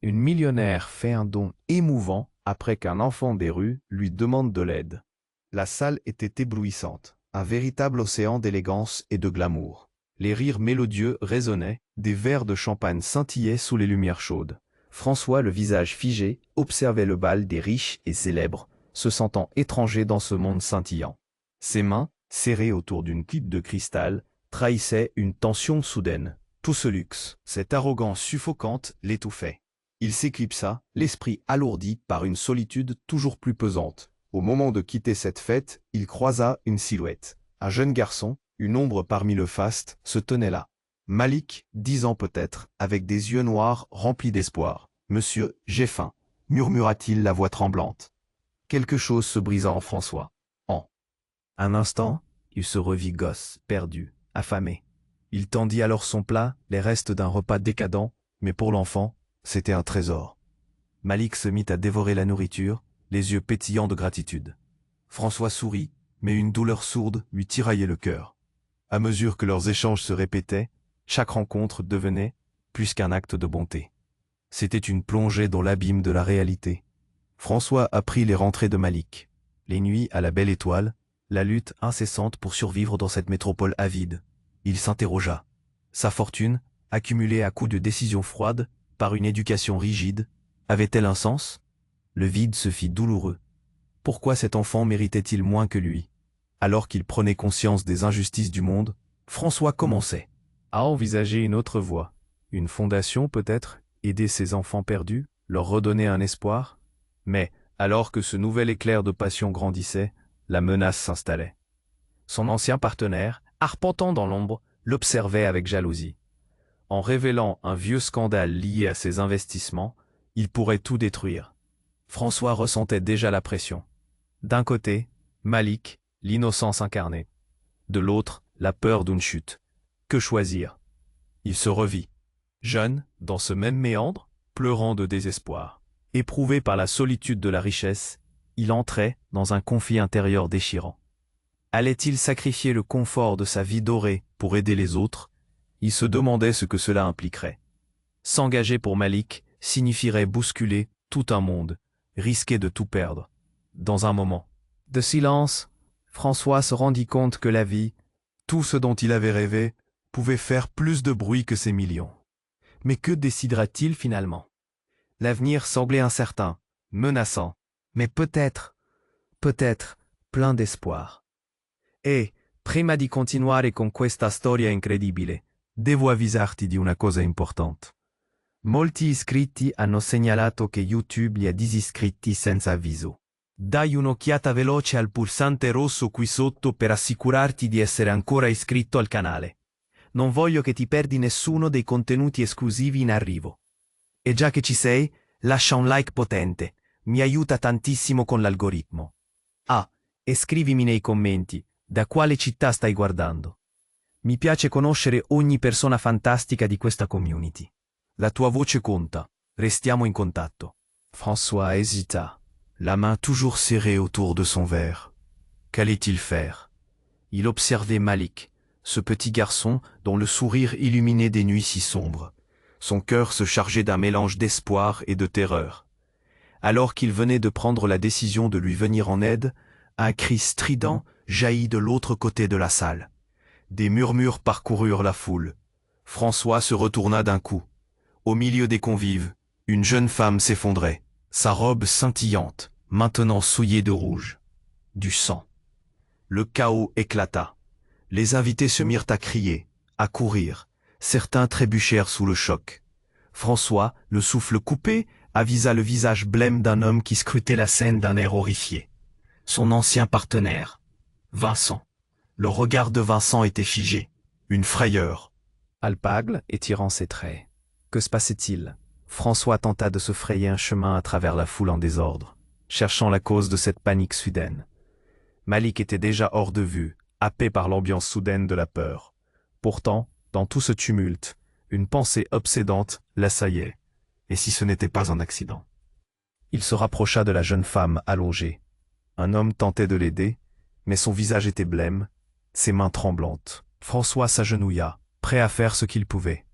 Une millionnaire fait un don émouvant après qu'un enfant des rues lui demande de l'aide. La salle était éblouissante, un véritable océan d'élégance et de glamour. Les rires mélodieux résonnaient, des verres de champagne scintillaient sous les lumières chaudes. François, le visage figé, observait le bal des riches et célèbres, se sentant étranger dans ce monde scintillant. Ses mains, serrées autour d'une coupe de cristal, trahissaient une tension soudaine. Tout ce luxe, cette arrogance suffocante l'étouffait. Il s'éclipsa, l'esprit alourdi par une solitude toujours plus pesante. Au moment de quitter cette fête, il croisa une silhouette. Un jeune garçon, une ombre parmi le faste, se tenait là. Malik, 10 ans peut-être, avec des yeux noirs remplis d'espoir. « Monsieur, j'ai faim », murmura-t-il la voix tremblante. Quelque chose se brisa en François. En un instant, il se revit gosse, perdu, affamé. Il tendit alors son plat, les restes d'un repas décadent, mais pour l'enfant, c'était un trésor. Malik se mit à dévorer la nourriture, les yeux pétillants de gratitude. François sourit, mais une douleur sourde lui tiraillait le cœur. À mesure que leurs échanges se répétaient, chaque rencontre devenait plus qu'un acte de bonté. C'était une plongée dans l'abîme de la réalité. François apprit les rentrées de Malik, les nuits à la belle étoile, la lutte incessante pour survivre dans cette métropole avide. Il s'interrogea. Sa fortune, accumulée à coups de décisions froides, par une éducation rigide, avait-elle un sens? Le vide se fit douloureux. Pourquoi cet enfant méritait-il moins que lui? Alors qu'il prenait conscience des injustices du monde, François commençait à envisager une autre voie. Une fondation peut-être, aider ses enfants perdus, leur redonner un espoir. Mais, alors que ce nouvel éclair de passion grandissait, la menace s'installait. Son ancien partenaire, arpentant dans l'ombre, l'observait avec jalousie. En révélant un vieux scandale lié à ses investissements, il pourrait tout détruire. François ressentait déjà la pression. D'un côté, Malik, l'innocence incarnée. De l'autre, la peur d'une chute. Que choisir? Il se revit. Jeune, dans ce même méandre, pleurant de désespoir. Éprouvé par la solitude de la richesse, il entrait dans un conflit intérieur déchirant. Allait-il sacrifier le confort de sa vie dorée pour aider les autres? Il se demandait ce que cela impliquerait. S'engager pour Malik signifierait bousculer tout un monde, risquer de tout perdre. Dans un moment de silence, François se rendit compte que la vie, tout ce dont il avait rêvé, pouvait faire plus de bruit que ses millions. Mais que décidera-t-il finalement? L'avenir semblait incertain, menaçant, mais peut-être, plein d'espoir. Et, prima di continuare con questa storia incredibile, devo avvisarti di una cosa importante. Molti iscritti hanno segnalato che YouTube li ha disiscritti senza avviso. Dai un'occhiata veloce al pulsante rosso qui sotto per assicurarti di essere ancora iscritto al canale. Non voglio che ti perdi nessuno dei contenuti esclusivi in arrivo. E già che ci sei, lascia un like potente, mi aiuta tantissimo con l'algoritmo. Ah, e scrivimi nei commenti, da quale città stai guardando. Mi piace conoscere ogni persona fantastica di questa community. La tua voce conta, restiamo in contatto. François hésita, la main toujours serrée autour de son verre. Qu'allait-il faire? Il observait Malik, ce petit garçon dont le sourire illuminait des nuits si sombres. Son cœur se chargeait d'un mélange d'espoir et de terreur. Alors qu'il venait de prendre la décision de lui venir en aide, un cri strident jaillit de l'autre côté de la salle. Des murmures parcoururent la foule. François se retourna d'un coup. Au milieu des convives, une jeune femme s'effondrait, sa robe scintillante, maintenant souillée de rouge. Du sang. Le chaos éclata. Les invités se mirent à crier, à courir. Certains trébuchèrent sous le choc. François, le souffle coupé, avisa le visage blême d'un homme qui scrutait la scène d'un air horrifié. Son ancien partenaire, Vincent. Le regard de Vincent était figé. Une frayeur. Alpagle, étirant ses traits. Que se passait-il? François tenta de se frayer un chemin à travers la foule en désordre, cherchant la cause de cette panique soudaine. Malik était déjà hors de vue, happé par l'ambiance soudaine de la peur. Pourtant, dans tout ce tumulte, une pensée obsédante l'assaillait. Et si ce n'était pas un accident? Il se rapprocha de la jeune femme allongée. Un homme tentait de l'aider, mais son visage était blême, ses mains tremblantes. François s'agenouilla, prêt à faire ce qu'il pouvait.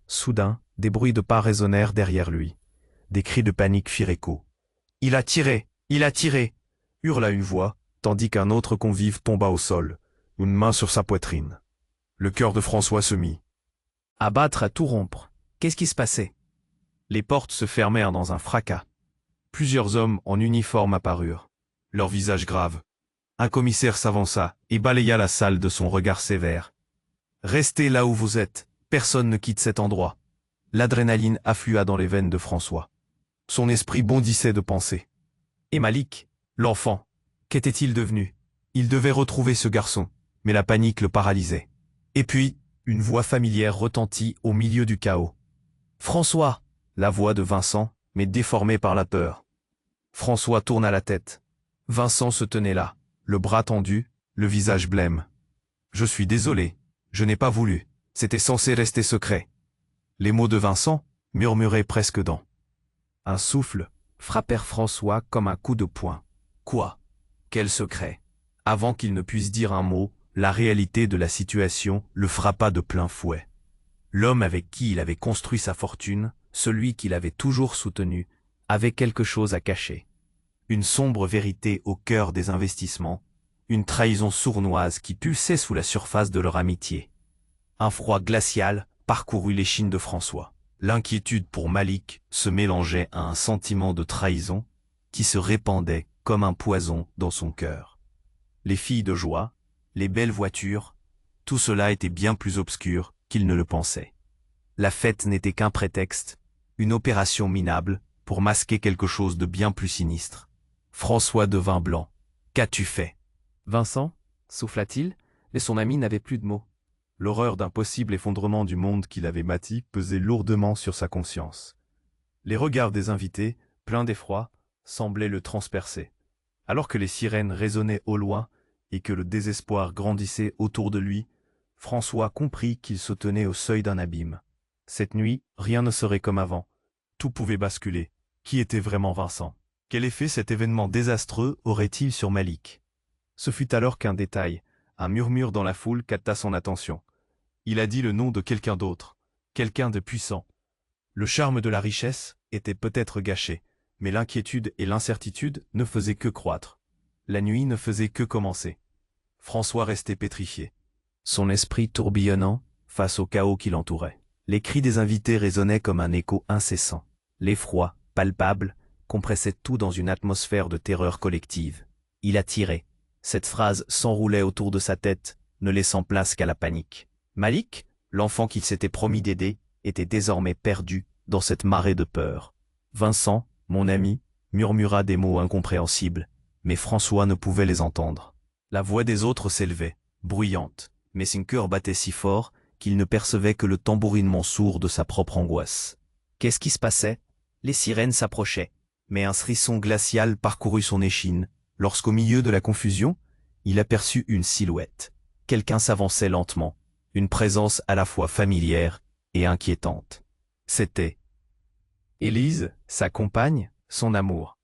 Soudain, des bruits de pas résonnèrent derrière lui. Des cris de panique firent écho. « Il a tiré! Il a tiré !» hurla une voix, tandis qu'un autre convive tomba au sol, une main sur sa poitrine. Le cœur de François se mit à battre à tout rompre. Qu'est-ce qui se passait? Les portes se fermèrent dans un fracas. Plusieurs hommes en uniforme apparurent, leurs visages graves. Un commissaire s'avança et balaya la salle de son regard sévère. « Restez là où vous êtes, personne ne quitte cet endroit. » L'adrénaline afflua dans les veines de François. Son esprit bondissait de pensée. Et Malik, l'enfant, qu'était-il devenu? Il devait retrouver ce garçon, mais la panique le paralysait. Et puis, une voix familière retentit au milieu du chaos. « François !» La voix de Vincent, mais déformée par la peur. François tourna la tête. Vincent se tenait là, le bras tendu, le visage blême. « Je suis désolé, je n'ai pas voulu, c'était censé rester secret. » Les mots de Vincent, murmurés presque dans un souffle, frappèrent François comme un coup de poing. Quoi? Quel secret? Avant qu'il ne puisse dire un mot, la réalité de la situation le frappa de plein fouet. L'homme avec qui il avait construit sa fortune, celui qu'il avait toujours soutenu, avait quelque chose à cacher. Une sombre vérité au cœur des investissements, une trahison sournoise qui pulsait sous la surface de leur amitié. Un froid glacial parcourut l'échine de François. L'inquiétude pour Malik se mélangeait à un sentiment de trahison qui se répandait comme un poison dans son cœur. Les filles de joie, les belles voitures, tout cela était bien plus obscur qu'il ne le pensait. La fête n'était qu'un prétexte, une opération minable pour masquer quelque chose de bien plus sinistre. François devint blanc. « Qu'as-tu fait ?» Vincent, souffla-t-il, et son ami n'avait plus de mots. L'horreur d'un possible effondrement du monde qu'il avait bâti pesait lourdement sur sa conscience. Les regards des invités, pleins d'effroi, semblaient le transpercer. Alors que les sirènes résonnaient au loin et que le désespoir grandissait autour de lui, François comprit qu'il se tenait au seuil d'un abîme. Cette nuit, rien ne serait comme avant. Tout pouvait basculer. Qui était vraiment Vincent? Quel effet cet événement désastreux aurait-il sur Malik? Ce fut alors qu'un détail, un murmure dans la foule capta son attention. Il a dit le nom de quelqu'un d'autre, quelqu'un de puissant. Le charme de la richesse était peut-être gâché, mais l'inquiétude et l'incertitude ne faisaient que croître. La nuit ne faisait que commencer. François restait pétrifié, son esprit tourbillonnant face au chaos qui l'entourait. Les cris des invités résonnaient comme un écho incessant. L'effroi, palpable, compressait tout dans une atmosphère de terreur collective. Il a tiré. Cette phrase s'enroulait autour de sa tête, ne laissant place qu'à la panique. Malik, l'enfant qu'il s'était promis d'aider, était désormais perdu dans cette marée de peur. Vincent, mon ami, murmura des mots incompréhensibles, mais François ne pouvait les entendre. La voix des autres s'élevait, bruyante, mais son cœur battait si fort qu'il ne percevait que le tambourinement sourd de sa propre angoisse. Qu'est-ce qui se passait? Les sirènes s'approchaient, mais un frisson glacial parcourut son échine, lorsqu'au milieu de la confusion, il aperçut une silhouette. Quelqu'un s'avançait lentement, une présence à la fois familière et inquiétante. C'était Élise, sa compagne, son amour.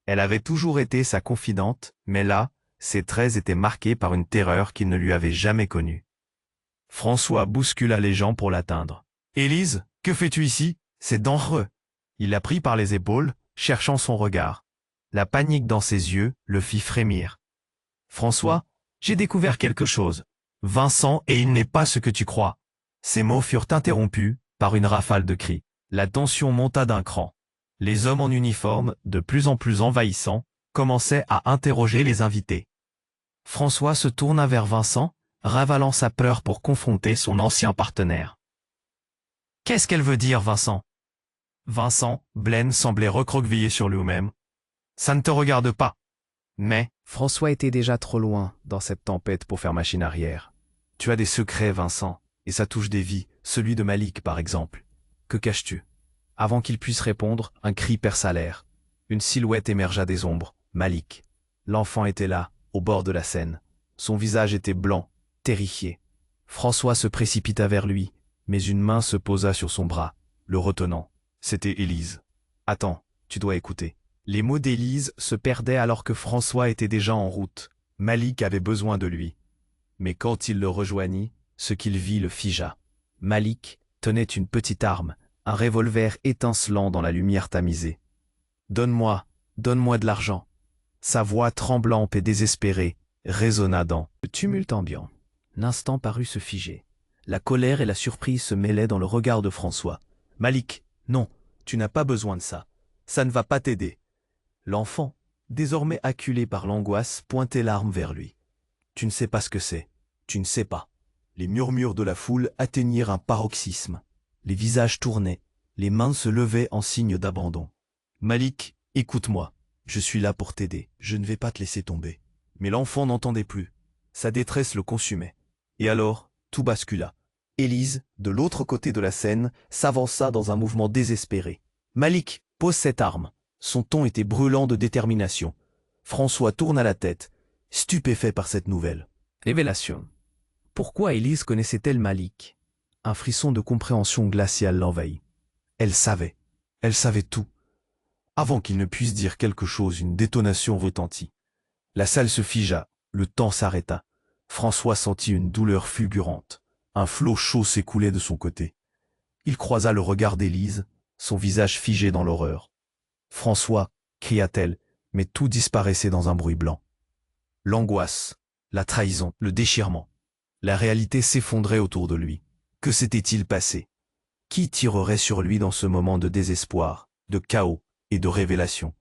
Elle avait toujours été sa confidente, mais là, ses traits étaient marqués par une terreur qu'il ne lui avait jamais connue. François bouscula les gens pour l'atteindre. « Élise, que fais-tu ici? C'est dangereux !» Il la prit par les épaules, cherchant son regard. La panique dans ses yeux le fit frémir. « François, j'ai découvert quelque chose. Vincent, et il n'est pas ce que tu crois. » Ces mots furent interrompus par une rafale de cris. La tension monta d'un cran. Les hommes en uniforme, de plus en plus envahissants, commençaient à interroger les invités. François se tourna vers Vincent, ravalant sa peur pour confronter son ancien partenaire. « Qu'est-ce qu'elle veut dire, Vincent ?» Vincent, blême, semblait recroquevillé sur lui-même. « Ça ne te regarde pas. » Mais François était déjà trop loin dans cette tempête pour faire machine arrière. « Tu as des secrets, Vincent, et ça touche des vies, celui de Malik par exemple. Que caches-tu » Avant qu'il puisse répondre, un cri perça l'air. Une silhouette émergea des ombres. Malik. L'enfant était là, au bord de la Seine. Son visage était blanc, terrifié. François se précipita vers lui, mais une main se posa sur son bras, le retenant. C'était Élise. « Attends, tu dois écouter. » Les mots d'Élise se perdaient alors que François était déjà en route. Malik avait besoin de lui. Mais quand il le rejoignit, ce qu'il vit le figea. Malik tenait une petite arme, un revolver étincelant dans la lumière tamisée. « Donne-moi, donne-moi de l'argent !» Sa voix tremblante et désespérée résonna dans le tumulte ambiant. L'instant parut se figer. La colère et la surprise se mêlaient dans le regard de François. « Malik, non, tu n'as pas besoin de ça. Ça ne va pas t'aider. » L'enfant, désormais acculé par l'angoisse, pointait l'arme vers lui. « Tu ne sais pas ce que c'est. Tu ne sais pas. » Les murmures de la foule atteignirent un paroxysme. Les visages tournaient, les mains se levaient en signe d'abandon. « Malik, écoute-moi. Je suis là pour t'aider. Je ne vais pas te laisser tomber. » Mais l'enfant n'entendait plus. Sa détresse le consumait. Et alors, tout bascula. Élise, de l'autre côté de la scène, s'avança dans un mouvement désespéré. « Malik, pose cette arme. » Son ton était brûlant de détermination. François tourna la tête, stupéfait par cette nouvelle. Révélation. Pourquoi Élise connaissait-elle Malik? Un frisson de compréhension glaciale l'envahit. Elle savait tout. Avant qu'il ne puisse dire quelque chose, une détonation retentit. La salle se figea, le temps s'arrêta. François sentit une douleur fulgurante. Un flot chaud s'écoulait de son côté. Il croisa le regard d'Élise, son visage figé dans l'horreur. « François !» cria-t-elle, mais tout disparaissait dans un bruit blanc. L'angoisse, la trahison, le déchirement. La réalité s'effondrait autour de lui. Que s'était-il passé? Qui tirerait sur lui dans ce moment de désespoir, de chaos et de révélation?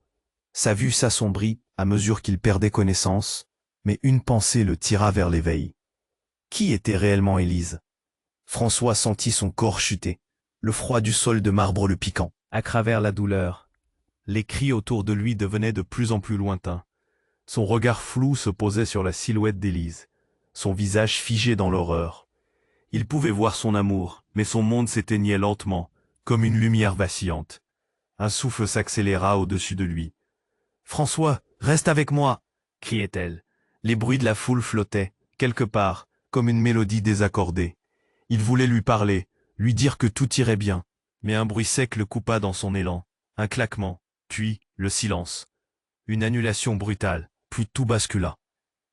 Sa vue s'assombrit à mesure qu'il perdait connaissance, mais une pensée le tira vers l'éveil. Qui était réellement Élise? François sentit son corps chuter, le froid du sol de marbre le piquant. À travers la douleur, les cris autour de lui devenaient de plus en plus lointains. Son regard flou se posait sur la silhouette d'Élise, son visage figé dans l'horreur. Il pouvait voir son amour, mais son monde s'éteignait lentement, comme une lumière vacillante. Un souffle s'accéléra au-dessus de lui. « François, reste avec moi !» criait-elle. Les bruits de la foule flottaient, quelque part, comme une mélodie désaccordée. Il voulait lui parler, lui dire que tout irait bien, mais un bruit sec le coupa dans son élan. Un claquement, puis le silence. Une annulation brutale, puis tout bascula.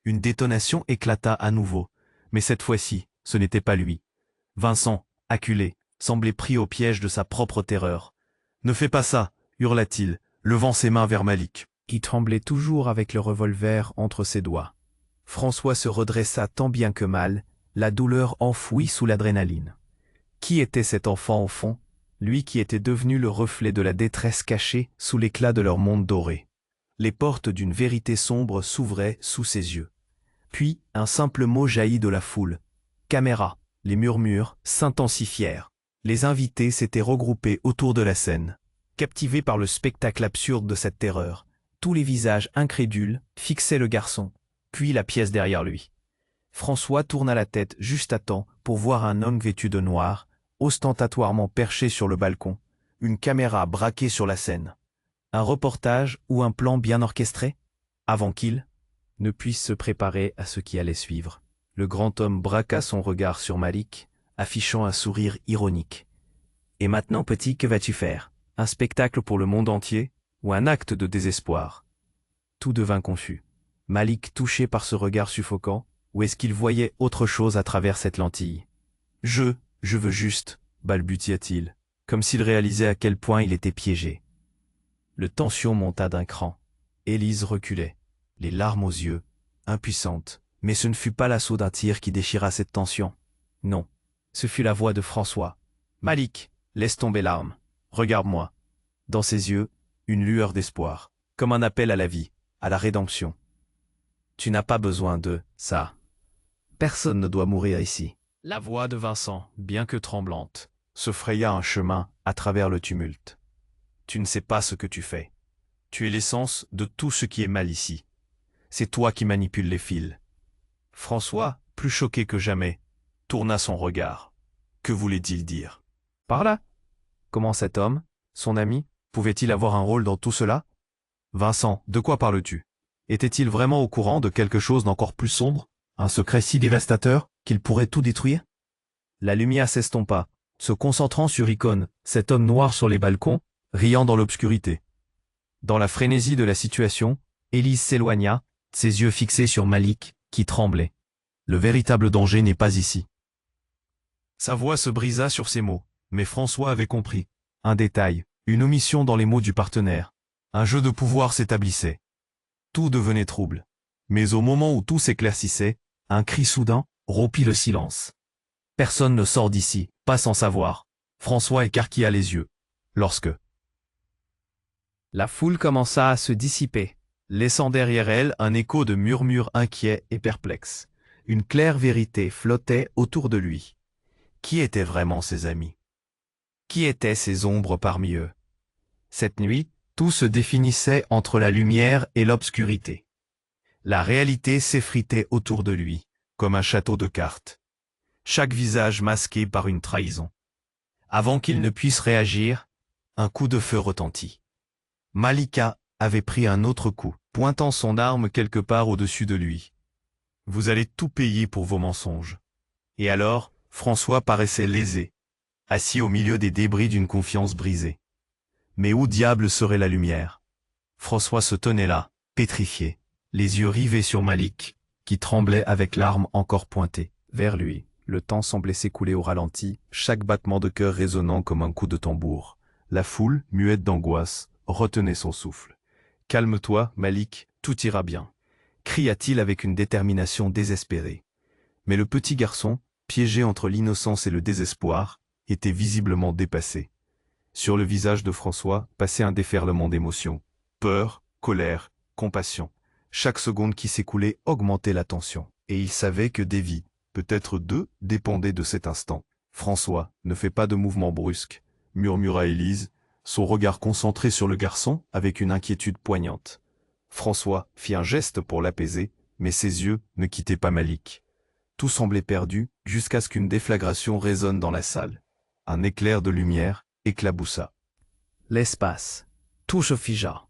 Une détonation éclata à nouveau, mais cette fois-ci, ce n'était pas lui. Vincent, acculé, semblait pris au piège de sa propre terreur. « Ne fais pas ça !» hurla-t-il, levant ses mains vers Malik, qui tremblait toujours avec le revolver entre ses doigts. François se redressa tant bien que mal, la douleur enfouie sous l'adrénaline. Qui était cet enfant au fond, lui qui était devenu le reflet de la détresse cachée sous l'éclat de leur monde doré? Les portes d'une vérité sombre s'ouvraient sous ses yeux. Puis, un simple mot jaillit de la foule. « Caméra !» Les murmures s'intensifièrent. Les invités s'étaient regroupés autour de la scène. Captivés par le spectacle absurde de cette terreur, tous les visages incrédules fixaient le garçon, puis la pièce derrière lui. François tourna la tête juste à temps pour voir un homme vêtu de noir, ostentatoirement perché sur le balcon, une caméra braquée sur la scène. Un reportage ou un plan bien orchestré? Avant qu'il ne puisse se préparer à ce qui allait suivre, le grand homme braqua son regard sur Malik, affichant un sourire ironique. « Et maintenant, petit, que vas-tu faire? Un spectacle pour le monde entier ou un acte de désespoir ?» Tout devint confus. Malik, touché par ce regard suffocant, ou est-ce qu'il voyait autre chose à travers cette lentille? « Je veux juste, » balbutia-t-il, comme s'il réalisait à quel point il était piégé. Le tension monta d'un cran. Élise reculait, les larmes aux yeux, impuissante. Mais ce ne fut pas l'assaut d'un tir qui déchira cette tension. Non, ce fut la voix de François. « Malik, laisse tomber l'arme. Regarde-moi. » Dans ses yeux, une lueur d'espoir, comme un appel à la vie, à la rédemption. « Tu n'as pas besoin de ça. Personne ne doit mourir ici. » La voix de Vincent, bien que tremblante, se fraya un chemin à travers le tumulte. « Tu ne sais pas ce que tu fais. Tu es l'essence de tout ce qui est mal ici. C'est toi qui manipules les fils. » François, plus choqué que jamais, tourna son regard. Que voulait-il dire? Par là? Comment cet homme, son ami, pouvait-il avoir un rôle dans tout cela? Vincent, de quoi parles-tu? Était-il vraiment au courant de quelque chose d'encore plus sombre? Un secret si dévastateur qu'il pourrait tout détruire? La lumière s'estompa, se concentrant sur Icône, cet homme noir sur les balcons, riant dans l'obscurité. Dans la frénésie de la situation, Élise s'éloigna, ses yeux fixés sur Malik, qui tremblait. Le véritable danger n'est pas ici. Sa voix se brisa sur ces mots, mais François avait compris. Un détail, une omission dans les mots du partenaire. Un jeu de pouvoir s'établissait. Tout devenait trouble. Mais au moment où tout s'éclaircissait, un cri soudain rompit le silence. Personne ne sort d'ici, pas sans savoir. François écarquilla les yeux. Lorsque La foule commença à se dissiper, laissant derrière elle un écho de murmures inquiets et perplexes. Une claire vérité flottait autour de lui. Qui étaient vraiment ses amis? Qui étaient ces ombres parmi eux? Cette nuit, tout se définissait entre la lumière et l'obscurité. La réalité s'effritait autour de lui, comme un château de cartes. Chaque visage masqué par une trahison. Avant qu'il ne puisse réagir, un coup de feu retentit. Malika avait pris un autre coup, pointant son arme quelque part au-dessus de lui. Vous allez tout payer pour vos mensonges. Et alors, François paraissait lésé, assis au milieu des débris d'une confiance brisée. Mais où diable serait la lumière? François se tenait là, pétrifié, les yeux rivés sur Malik, qui tremblait avec l'arme encore pointée vers lui. Le temps semblait s'écouler au ralenti, chaque battement de cœur résonnant comme un coup de tambour. La foule, muette d'angoisse, retenait son souffle. « Calme-toi, Malik, tout ira bien », cria-t-il avec une détermination désespérée. Mais le petit garçon, piégé entre l'innocence et le désespoir, était visiblement dépassé. Sur le visage de François passait un déferlement d'émotions. Peur, colère, compassion. Chaque seconde qui s'écoulait augmentait la tension. Et il savait que des vies, peut-être 2, dépendaient de cet instant. « François, ne fais pas de mouvement brusque », murmura Élise, son regard concentré sur le garçon avec une inquiétude poignante. François fit un geste pour l'apaiser, mais ses yeux ne quittaient pas Malik. Tout semblait perdu jusqu'à ce qu'une déflagration résonne dans la salle. Un éclair de lumière éclaboussa. L'espace. Tout se figea.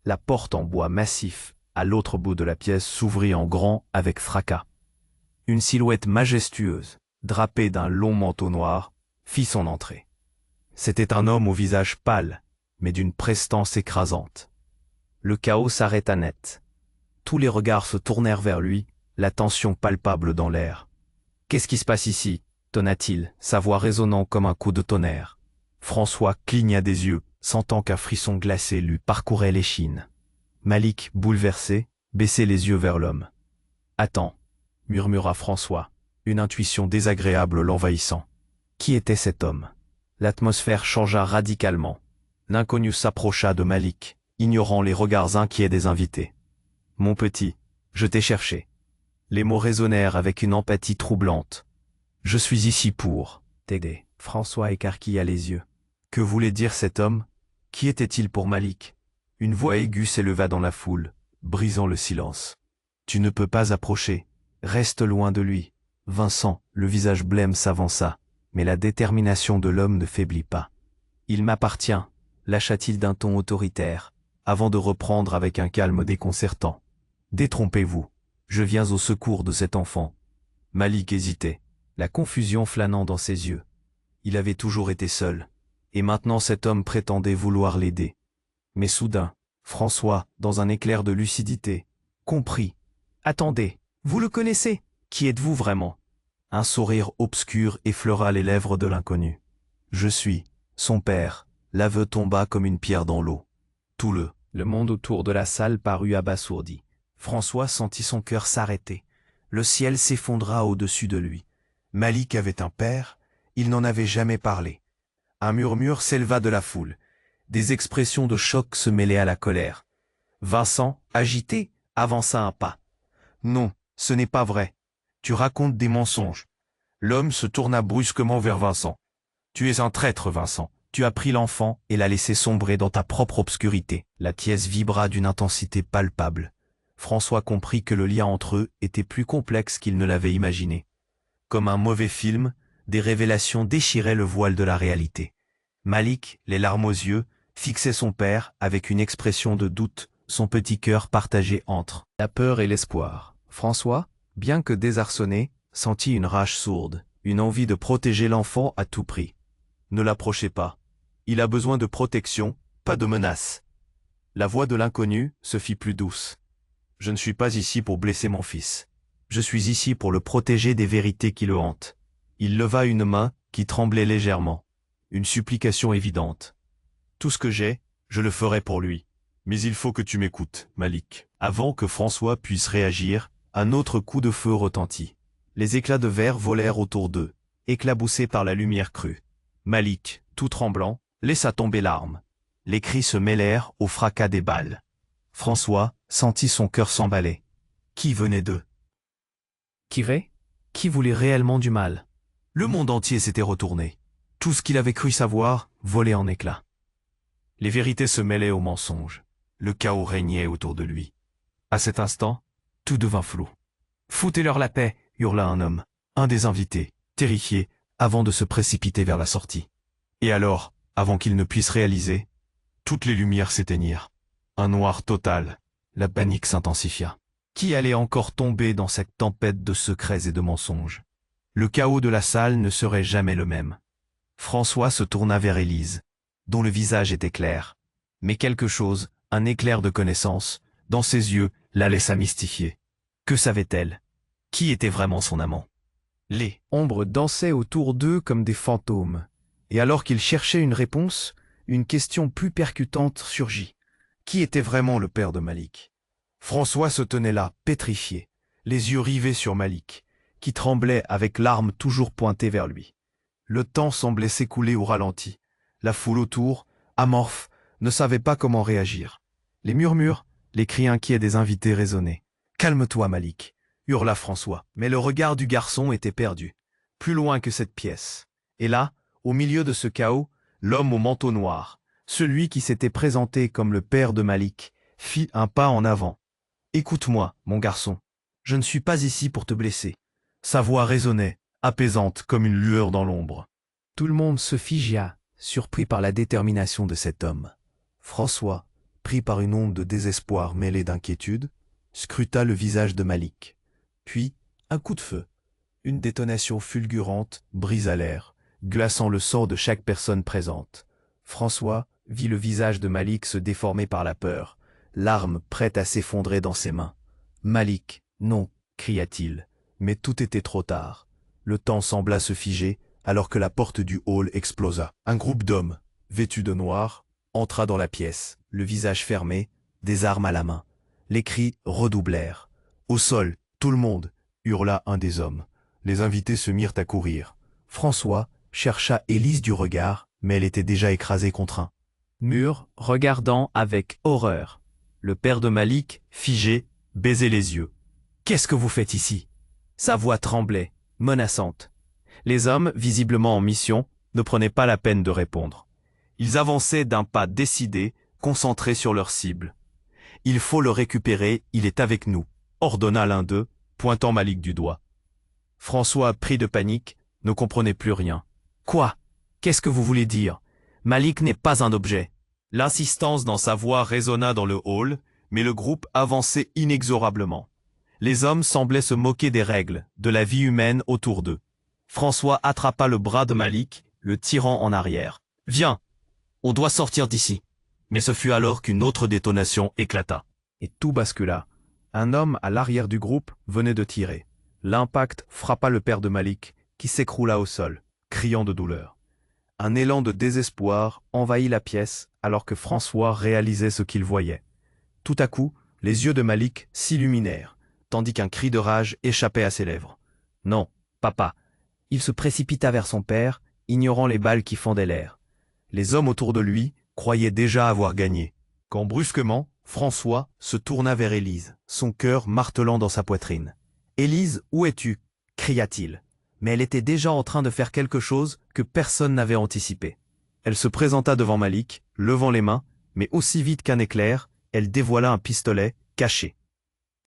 La porte en bois massif, à l'autre bout de la pièce, s'ouvrit en grand avec fracas. Une silhouette majestueuse, drapée d'un long manteau noir, fit son entrée. C'était un homme au visage pâle, mais d'une prestance écrasante. Le chaos s'arrêta net. Tous les regards se tournèrent vers lui, la tension palpable dans l'air. « Qu'est-ce qui se passe ici ?» tonna-t-il, sa voix résonnant comme un coup de tonnerre. François cligna des yeux, sentant qu'un frisson glacé lui parcourait l'échine. Malik, bouleversé, baissait les yeux vers l'homme. « Attends », murmura François, une intuition désagréable l'envahissant. Qui était cet homme? L'atmosphère changea radicalement. L'inconnu s'approcha de Malik, ignorant les regards inquiets des invités. « Mon petit, je t'ai cherché. » Les mots résonnèrent avec une empathie troublante. « Je suis ici pour t'aider. » François écarquilla les yeux. Que voulait dire cet homme? Qui était-il pour Malik? Une voix aiguë s'éleva dans la foule, brisant le silence. « Tu ne peux pas approcher. Reste loin de lui. » Vincent, le visage blême, s'avança, mais la détermination de l'homme ne faiblit pas. « Il m'appartient », lâcha-t-il d'un ton autoritaire, avant de reprendre avec un calme déconcertant. « Détrompez-vous. Je viens au secours de cet enfant. » Malik hésitait, la confusion flânant dans ses yeux. Il avait toujours été seul, et maintenant cet homme prétendait vouloir l'aider. Mais soudain, François, dans un éclair de lucidité, comprit. « Attendez, vous le connaissez? Qui êtes-vous vraiment ?» Un sourire obscur effleura les lèvres de l'inconnu. « Je suis son père. » L'aveu tomba comme une pierre dans l'eau. Tout le monde autour de la salle parut abasourdi. François sentit son cœur s'arrêter. Le ciel s'effondra au-dessus de lui. Malik avait un père, il n'en avait jamais parlé. Un murmure s'éleva de la foule. Des expressions de choc se mêlaient à la colère. Vincent, agité, avança un pas. « Non, ce n'est pas vrai. Tu racontes des mensonges. » L'homme se tourna brusquement vers Vincent. « Tu es un traître, Vincent. Tu as pris l'enfant et l'as laissé sombrer dans ta propre obscurité. » La pièce vibra d'une intensité palpable. François comprit que le lien entre eux était plus complexe qu'il ne l'avait imaginé. Comme un mauvais film, des révélations déchiraient le voile de la réalité. Malik, les larmes aux yeux, fixait son père avec une expression de doute, son petit cœur partagé entre la peur et l'espoir. François, bien que désarçonné, sentit une rage sourde, une envie de protéger l'enfant à tout prix. « Ne l'approchez pas. Il a besoin de protection, pas de menace. » La voix de l'inconnu se fit plus douce. « Je ne suis pas ici pour blesser mon fils. Je suis ici pour le protéger des vérités qui le hantent. » Il leva une main qui tremblait légèrement. une supplication évidente. Tout ce que j'ai, je le ferai pour lui. Mais il faut que tu m'écoutes, Malik. Avant que François puisse réagir, un autre coup de feu retentit. Les éclats de verre volèrent autour d'eux, éclaboussés par la lumière crue. Malik, tout tremblant, laissa tomber l'arme. Les cris se mêlèrent au fracas des balles. François sentit son cœur s'emballer. Qui venait d'eux? Qui voulait réellement du mal? Le monde entier s'était retourné. Tout ce qu'il avait cru savoir volait en éclats. Les vérités se mêlaient aux mensonges. Le chaos régnait autour de lui. À cet instant, tout devint flou. « Foutez-leur la paix !» hurla un homme, un des invités, terrifié, avant de se précipiter vers la sortie. Et alors, avant qu'il ne puisse réaliser, toutes les lumières s'éteignirent. Un noir total. La panique s'intensifia. Qui allait encore tomber dans cette tempête de secrets et de mensonges? Le chaos de la salle ne serait jamais le même. François se tourna vers Élise, dont le visage était clair. Mais quelque chose, un éclair de connaissance, dans ses yeux, la laissa mystifier. Que savait-elle? Qui était vraiment son amant? Les ombres dansaient autour d'eux comme des fantômes. Et alors qu'il cherchait une réponse, une question plus percutante surgit. Qui était vraiment le père de Malik? François se tenait là, pétrifié, les yeux rivés sur Malik, qui tremblait avec l'arme toujours pointée vers lui. Le temps semblait s'écouler au ralenti. La foule autour, amorphe, ne savait pas comment réagir. Les murmures, les cris inquiets des invités résonnaient. « Calme-toi, Malik !» hurla François. Mais le regard du garçon était perdu, plus loin que cette pièce. Et là, au milieu de ce chaos, l'homme au manteau noir, celui qui s'était présenté comme le père de Malik, fit un pas en avant. « Écoute-moi, mon garçon, je ne suis pas ici pour te blesser. » Sa voix résonnait, apaisante comme une lueur dans l'ombre. Tout le monde se figea, surpris par la détermination de cet homme. François, pris par une onde de désespoir mêlée d'inquiétude, scruta le visage de Malik. Puis, un coup de feu. Une détonation fulgurante brisa l'air, glaçant le sang de chaque personne présente. François vit le visage de Malik se déformer par la peur, l'arme prête à s'effondrer dans ses mains. « Malik, non !» cria-t-il. Mais tout était trop tard. Le temps sembla se figer alors que la porte du hall explosa. Un groupe d'hommes, vêtus de noir, entra dans la pièce, le visage fermé, des armes à la main. Les cris redoublèrent. « Au sol, tout le monde !» hurla un des hommes. Les invités se mirent à courir. François chercha Élise du regard, mais elle était déjà écrasée contre un mur, regardant avec horreur. Le père de Malik, figé, baisait les yeux. « Qu'est-ce que vous faites ici ?» Sa voix tremblait, menaçante. Les hommes, visiblement en mission, ne prenaient pas la peine de répondre. Ils avançaient d'un pas décidé, concentrés sur leur cible. « Il faut le récupérer, il est avec nous », ordonna l'un d'eux, pointant Malik du doigt. François, pris de panique, ne comprenait plus rien. « Quoi? Qu'est-ce que vous voulez dire? Malik n'est pas un objet. » L'insistance dans sa voix résonna dans le hall, mais le groupe avançait inexorablement. Les hommes semblaient se moquer des règles, de la vie humaine autour d'eux. François attrapa le bras de Malik, le tirant en arrière. « Viens, on doit sortir d'ici. » Mais ce fut alors qu'une autre détonation éclata. Et tout bascula. Un homme à l'arrière du groupe venait de tirer. L'impact frappa le père de Malik, qui s'écroula au sol, criant de douleur. Un élan de désespoir envahit la pièce alors que François réalisait ce qu'il voyait. Tout à coup, les yeux de Malik s'illuminèrent, tandis qu'un cri de rage échappait à ses lèvres. « Non, papa !» Il se précipita vers son père, ignorant les balles qui fendaient l'air. Les hommes autour de lui croyaient déjà avoir gagné, quand brusquement, François se tourna vers Élise, son cœur martelant dans sa poitrine. « Élise, où es-tu » cria-t-il. Mais elle était déjà en train de faire quelque chose que personne n'avait anticipé. Elle se présenta devant Malik, levant les mains, mais aussi vite qu'un éclair, elle dévoila un pistolet caché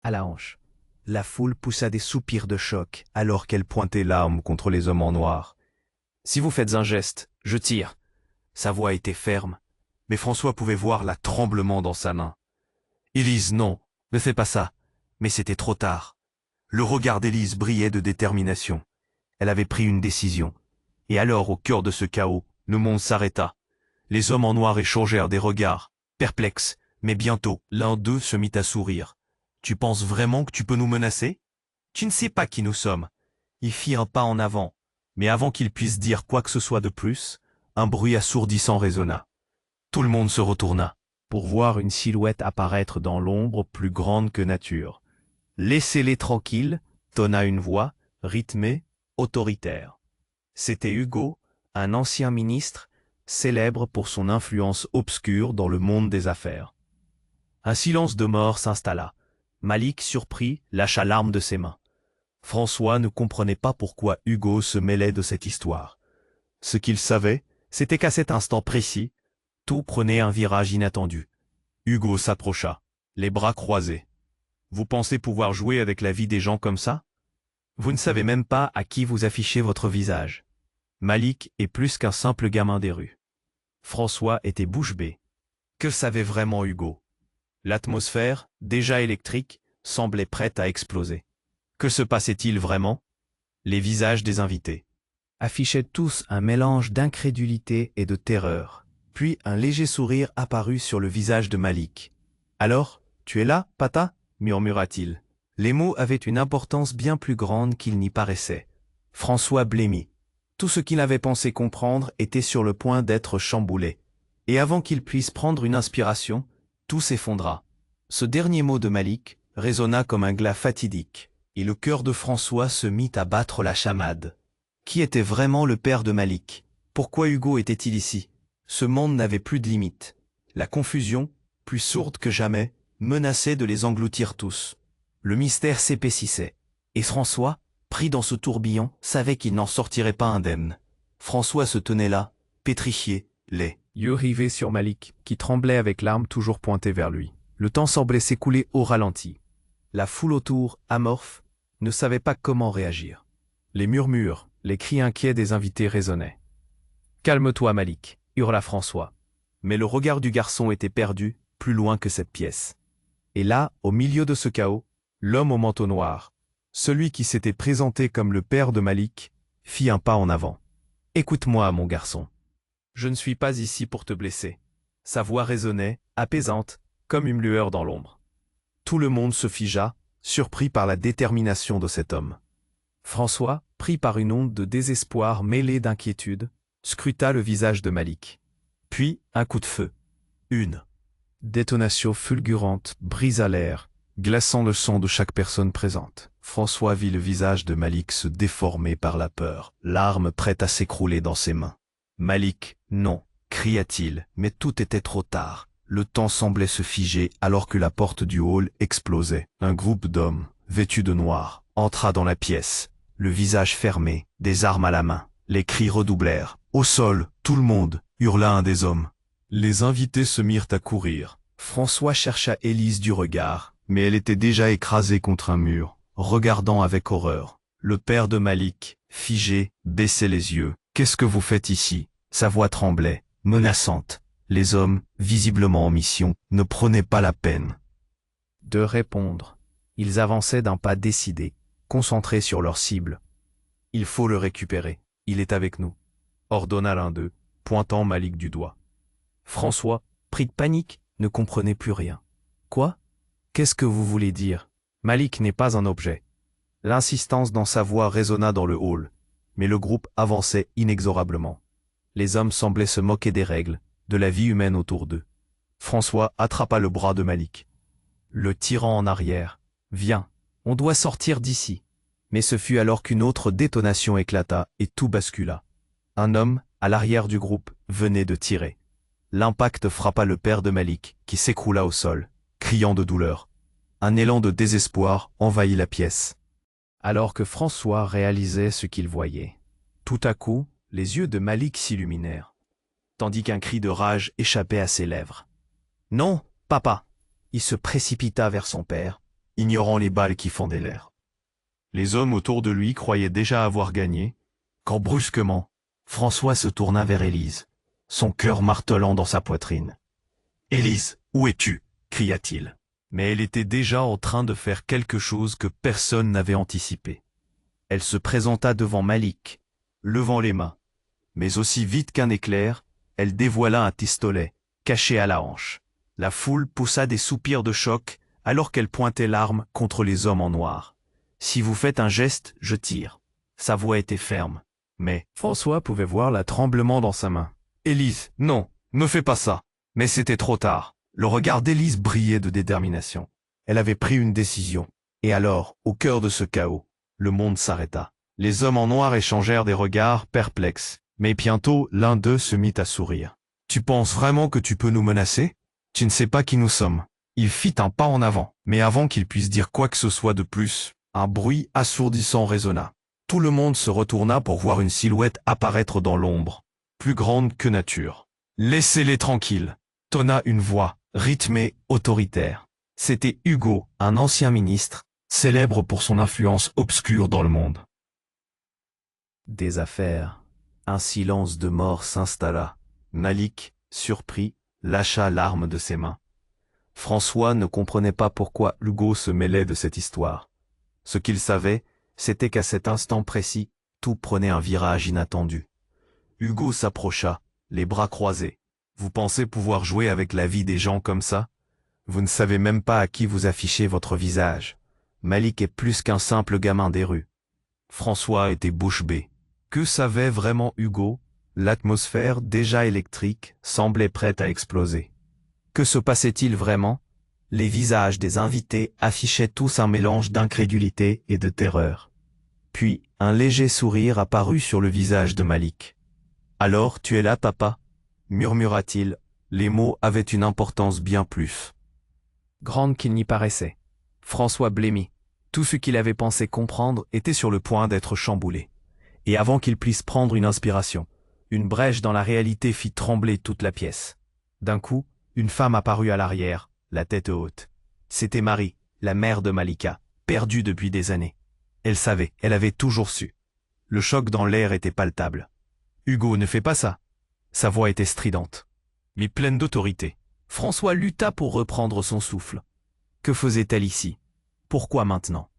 à la hanche. La foule poussa des soupirs de choc alors qu'elle pointait l'arme contre les hommes en noir. « Si vous faites un geste, je tire. » Sa voix était ferme, mais François pouvait voir la tremblement dans sa main. « Élise, non, ne fais pas ça. » Mais c'était trop tard. Le regard d'Élise brillait de détermination. Elle avait pris une décision. Et alors, au cœur de ce chaos, le monde s'arrêta. Les hommes en noir échangèrent des regards, perplexes, mais bientôt, l'un d'eux se mit à sourire. « Tu penses vraiment que tu peux nous menacer? Tu ne sais pas qui nous sommes. » Il fit un pas en avant, mais avant qu'il puisse dire quoi que ce soit de plus, un bruit assourdissant résonna. Tout le monde se retourna pour voir une silhouette apparaître dans l'ombre plus grande que nature. « Laissez-les tranquilles », tonna une voix, rythmée, autoritaire. C'était Hugo, un ancien ministre, célèbre pour son influence obscure dans le monde des affaires. Un silence de mort s'installa. Malik, surpris, lâcha l'arme de ses mains. François ne comprenait pas pourquoi Hugo se mêlait de cette histoire. Ce qu'il savait, c'était qu'à cet instant précis, tout prenait un virage inattendu. Hugo s'approcha, les bras croisés. « Vous pensez pouvoir jouer avec la vie des gens comme ça? Vous ne savez même pas à qui vous affichez votre visage. » Malik est plus qu'un simple gamin des rues. François était bouche bée. Que savait vraiment Hugo? L'atmosphère, déjà électrique, semblait prête à exploser. Que se passait-il vraiment? Les visages des invités affichaient tous un mélange d'incrédulité et de terreur. Puis un léger sourire apparut sur le visage de Malik. « Alors, tu es là, Pata ?» murmura-t-il. Les mots avaient une importance bien plus grande qu'il n'y paraissait. François blêmit. Tout ce qu'il avait pensé comprendre était sur le point d'être chamboulé. Et avant qu'il puisse prendre une inspiration, tout s'effondra. Ce dernier mot de Malik résonna comme un glas fatidique, et le cœur de François se mit à battre la chamade. Qui était vraiment le père de Malik? Pourquoi Hugo était-il ici? Ce monde n'avait plus de limites. La confusion, plus sourde que jamais, menaçait de les engloutir tous. Le mystère s'épaississait, et François, pris dans ce tourbillon, savait qu'il n'en sortirait pas indemne. François se tenait là, pétrifié, les yeux rivés sur Malik, qui tremblait avec l'arme toujours pointée vers lui. Le temps semblait s'écouler au ralenti. La foule autour, amorphe, ne savait pas comment réagir. Les murmures, les cris inquiets des invités résonnaient. « Calme-toi, Malik », hurla François. Mais le regard du garçon était perdu, plus loin que cette pièce. Et là, au milieu de ce chaos, l'homme au manteau noir, celui qui s'était présenté comme le père de Malik, fit un pas en avant. « Écoute-moi, mon garçon. Je ne suis pas ici pour te blesser. » Sa voix résonnait, apaisante, comme une lueur dans l'ombre. Tout le monde se figea, surpris par la détermination de cet homme. François, pris par une onde de désespoir mêlée d'inquiétude, scruta le visage de Malik. Puis, un coup de feu. Une détonation fulgurante brisa l'air, glaçant le sang de chaque personne présente. François vit le visage de Malik se déformer par la peur, l'arme prête à s'écrouler dans ses mains. « Malik, non !» cria-t-il, mais tout était trop tard. Le temps semblait se figer alors que la porte du hall explosait. Un groupe d'hommes, vêtus de noir, entra dans la pièce, le visage fermé, des armes à la main. Les cris redoublèrent. Au sol, tout le monde, hurla un des hommes. Les invités se mirent à courir. François chercha Élise du regard, mais elle était déjà écrasée contre un mur, regardant avec horreur. Le père de Malik, figé, baissait les yeux. « Qu'est-ce que vous faites ici ?» Sa voix tremblait, menaçante. Les hommes, visiblement en mission, ne prenaient pas la peine de répondre. Ils avançaient d'un pas décidé, concentrés sur leur cible. « Il faut le récupérer. Il est avec nous », ordonna l'un d'eux, pointant Malik du doigt. François, pris de panique, ne comprenait plus rien. « Quoi? Qu'est-ce que vous voulez dire? Malik n'est pas un objet. » L'insistance dans sa voix résonna dans le hall, mais le groupe avançait inexorablement. Les hommes semblaient se moquer des règles, de la vie humaine autour d'eux. François attrapa le bras de Malik, le tirant en arrière. « Viens, on doit sortir d'ici. » Mais ce fut alors qu'une autre détonation éclata et tout bascula. Un homme, à l'arrière du groupe, venait de tirer. L'impact frappa le père de Malik, qui s'écroula au sol, criant de douleur. Un élan de désespoir envahit la pièce. Alors que François réalisait ce qu'il voyait, tout à coup, les yeux de Malik s'illuminèrent, tandis qu'un cri de rage échappait à ses lèvres. « Non, papa !» Il se précipita vers son père, ignorant les balles qui fendaient l'air. Les hommes autour de lui croyaient déjà avoir gagné, quand brusquement, François se tourna vers Élise, son cœur martelant dans sa poitrine. « Élise, où es-tu » cria-t-il. Mais elle était déjà en train de faire quelque chose que personne n'avait anticipé. Elle se présenta devant Malik, levant les mains. Mais aussi vite qu'un éclair, elle dévoila un pistolet, caché à la hanche. La foule poussa des soupirs de choc alors qu'elle pointait l'arme contre les hommes en noir. « Si vous faites un geste, je tire. » Sa voix était ferme, mais François pouvait voir le tremblement dans sa main. Élise, non, ne fais pas ça. Mais c'était trop tard. Le regard d'Élise brillait de détermination. Elle avait pris une décision. Et alors, au cœur de ce chaos, le monde s'arrêta. Les hommes en noir échangèrent des regards perplexes. Mais bientôt, l'un d'eux se mit à sourire. Tu penses vraiment que tu peux nous menacer? Tu ne sais pas qui nous sommes. Il fit un pas en avant. Mais avant qu'il puisse dire quoi que ce soit de plus, un bruit assourdissant résonna. Tout le monde se retourna pour voir une silhouette apparaître dans l'ombre, plus grande que nature. Laissez-les tranquilles, tonna une voix, rythmée, autoritaire. C'était Hugo, un ancien ministre, célèbre pour son influence obscure dans le monde. Des affaires. Un silence de mort s'installa. Malik, surpris, lâcha l'arme de ses mains. François ne comprenait pas pourquoi Hugo se mêlait de cette histoire. Ce qu'il savait, c'était qu'à cet instant précis, tout prenait un virage inattendu. Hugo s'approcha, les bras croisés. Vous pensez pouvoir jouer avec la vie des gens comme ça? Vous ne savez même pas à qui vous affichez votre visage. Malik est plus qu'un simple gamin des rues. François était bouche bée. Que savait vraiment Hugo? L'atmosphère, déjà électrique, semblait prête à exploser. Que se passait-il vraiment? Les visages des invités affichaient tous un mélange d'incrédulité et de terreur. Puis, un léger sourire apparut sur le visage de Malik. « Alors, tu es là, papa » murmura-t-il. Les mots avaient une importance bien plus grande qu'il n'y paraissait. François blêmit. Tout ce qu'il avait pensé comprendre était sur le point d'être chamboulé. Et avant qu'il puisse prendre une inspiration, une brèche dans la réalité fit trembler toute la pièce. D'un coup, une femme apparut à l'arrière, la tête haute. C'était Marie, la mère de Malika, perdue depuis des années. Elle savait, elle avait toujours su. Le choc dans l'air était palpable. Hugo, ne fais pas ça. Sa voix était stridente, mais pleine d'autorité. François lutta pour reprendre son souffle. Que faisait-elle ici? Pourquoi maintenant?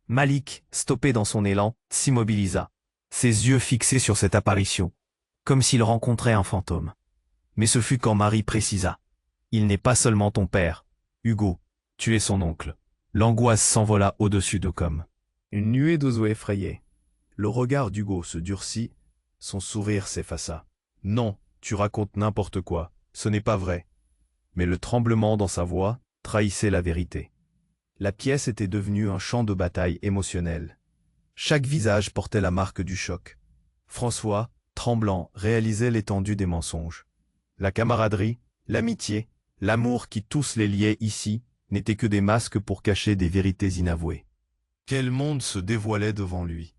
Malik, stoppé dans son élan, s'immobilisa, ses yeux fixés sur cette apparition, comme s'il rencontrait un fantôme. Mais ce fut quand Marie précisa. Il n'est pas seulement ton père, Hugo, tu es son oncle. L'angoisse s'envola au-dessus de comme une nuée d'oiseaux effrayés. Le regard d'Hugo se durcit, son sourire s'effaça. Non, tu racontes n'importe quoi, ce n'est pas vrai. Mais le tremblement dans sa voix trahissait la vérité. La pièce était devenue un champ de bataille émotionnel. Chaque visage portait la marque du choc. François, tremblant, réalisait l'étendue des mensonges. La camaraderie, l'amitié, l'amour qui tous les liait ici, n'étaient que des masques pour cacher des vérités inavouées. Quel monde se dévoilait devant lui?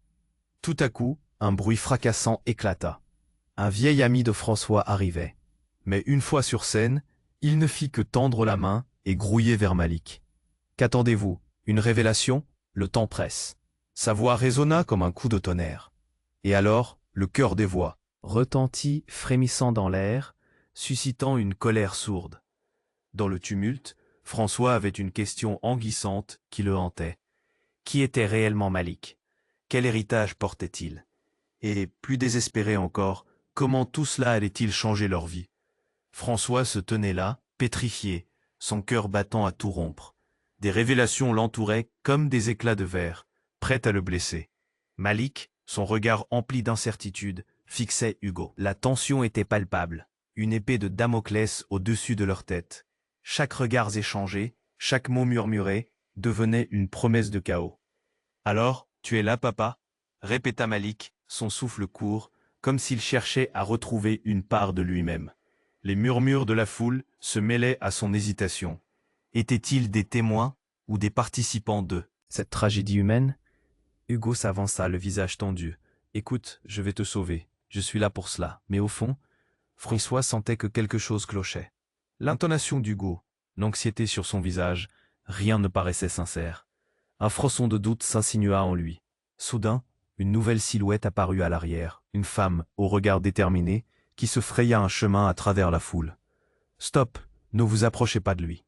Tout à coup, un bruit fracassant éclata. Un vieil ami de François arrivait. Mais une fois sur scène, il ne fit que tendre la main et grouiller vers Malik. Qu'attendez-vous? Une révélation? Le temps presse. Sa voix résonna comme un coup de tonnerre. Et alors, le chœur des voix retentit, frémissant dans l'air, suscitant une colère sourde. Dans le tumulte, François avait une question anguissante qui le hantait. Qui était réellement Malik? Quel héritage portait-il? Et, plus désespéré encore, comment tout cela allait-il changer leur vie? François se tenait là, pétrifié, son cœur battant à tout rompre. Des révélations l'entouraient comme des éclats de verre, prêts à le blesser. Malik, son regard empli d'incertitude, fixait Hugo. La tension était palpable, une épée de Damoclès au-dessus de leur tête. Chaque regard échangé, chaque mot murmuré, devenait une promesse de chaos. « Alors, tu es là, papa » répéta Malik, son souffle court, comme s'il cherchait à retrouver une part de lui-même. Les murmures de la foule se mêlaient à son hésitation. Étaient-ils des témoins ou des participants de cette tragédie humaine? Hugo s'avança, le visage tendu. « Écoute, je vais te sauver. Je suis là pour cela. » Mais au fond, François sentait que quelque chose clochait. L'intonation d'Hugo, l'anxiété sur son visage, rien ne paraissait sincère. Un frisson de doute s'insinua en lui. Soudain, une nouvelle silhouette apparut à l'arrière, une femme, au regard déterminé, qui se fraya un chemin à travers la foule. « Stop, ne vous approchez pas de lui. »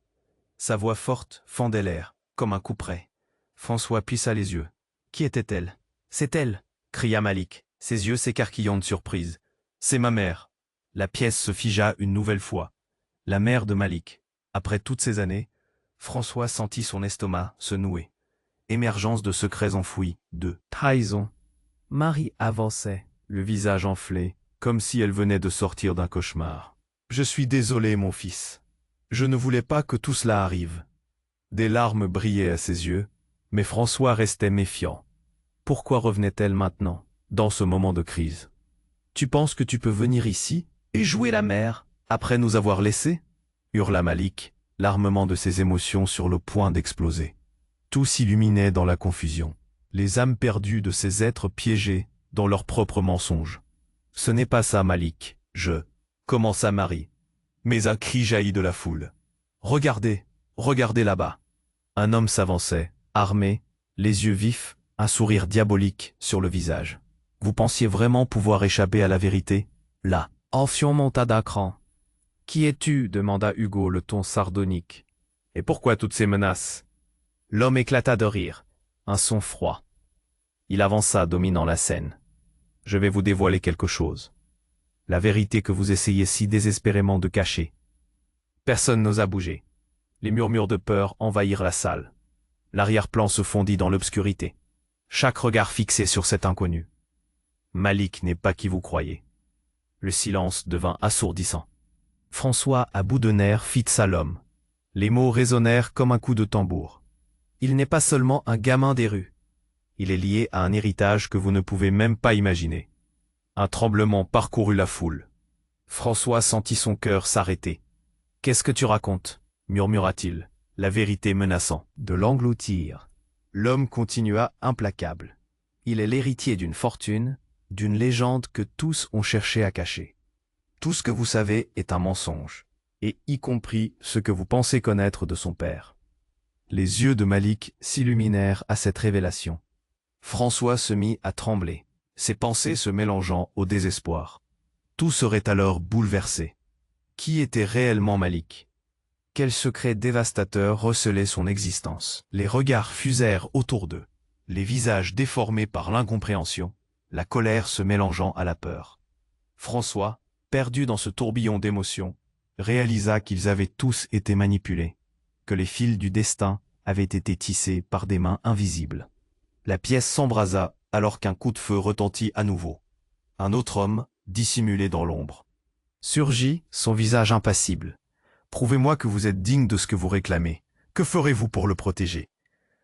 Sa voix forte fendait l'air, comme un couperet. François plissa les yeux. Qui était-elle? C'est elle, cria Malik, ses yeux s'écarquillant de surprise. C'est ma mère. La pièce se figea une nouvelle fois. La mère de Malik. Après toutes ces années, François sentit son estomac se nouer. Émergence de secrets enfouis, de trahison. Marie avançait, le visage enflé, comme si elle venait de sortir d'un cauchemar. Je suis désolé, mon fils. Je ne voulais pas que tout cela arrive. Des larmes brillaient à ses yeux, mais François restait méfiant. Pourquoi revenait-elle maintenant, dans ce moment de crise? Tu penses que tu peux venir ici et jouer la mère, après nous avoir laissés? Hurla Malik, l'armement de ses émotions sur le point d'exploser. Tout s'illuminait dans la confusion, les âmes perdues de ces êtres piégés dans leurs propres mensonges. Ce n'est pas ça, Malik, commença Marie. Mais un cri jaillit de la foule. Regardez, regardez là-bas. Un homme s'avançait, armé, les yeux vifs, un sourire diabolique sur le visage. Vous pensiez vraiment pouvoir échapper à la vérité? Là, Amphion monta d'un cran. Qui es-tu? Demanda Hugo, le ton sardonique. Et pourquoi toutes ces menaces? L'homme éclata de rire, un son froid. Il avança, dominant la scène. Je vais vous dévoiler quelque chose. La vérité que vous essayez si désespérément de cacher. Personne n'osa bouger. Les murmures de peur envahirent la salle. L'arrière-plan se fondit dans l'obscurité. Chaque regard fixé sur cet inconnu. Malik n'est pas qui vous croyez. Le silence devint assourdissant. François, à bout de nerfs, fixa l'homme. Les mots résonnèrent comme un coup de tambour. Il n'est pas seulement un gamin des rues. Il est lié à un héritage que vous ne pouvez même pas imaginer. Un tremblement parcourut la foule. François sentit son cœur s'arrêter. « Qu'est-ce que tu racontes » murmura-t-il, la vérité menaçant de l'engloutir. L'homme continua implacable. Il est l'héritier d'une fortune, d'une légende que tous ont cherché à cacher. Tout ce que vous savez est un mensonge, et y compris ce que vous pensez connaître de son père. Les yeux de Malik s'illuminèrent à cette révélation. François se mit à trembler, ses pensées se mélangeant au désespoir. Tout serait alors bouleversé. Qui était réellement Malik? Quel secret dévastateur recelait son existence? Les regards fusèrent autour d'eux, les visages déformés par l'incompréhension, la colère se mélangeant à la peur. François, perdu dans ce tourbillon d'émotions, réalisa qu'ils avaient tous été manipulés, que les fils du destin avaient été tissés par des mains invisibles. La pièce s'embrasa alors qu'un coup de feu retentit à nouveau. Un autre homme, dissimulé dans l'ombre, surgit, son visage impassible. « Prouvez-moi que vous êtes digne de ce que vous réclamez. Que ferez-vous pour le protéger ?»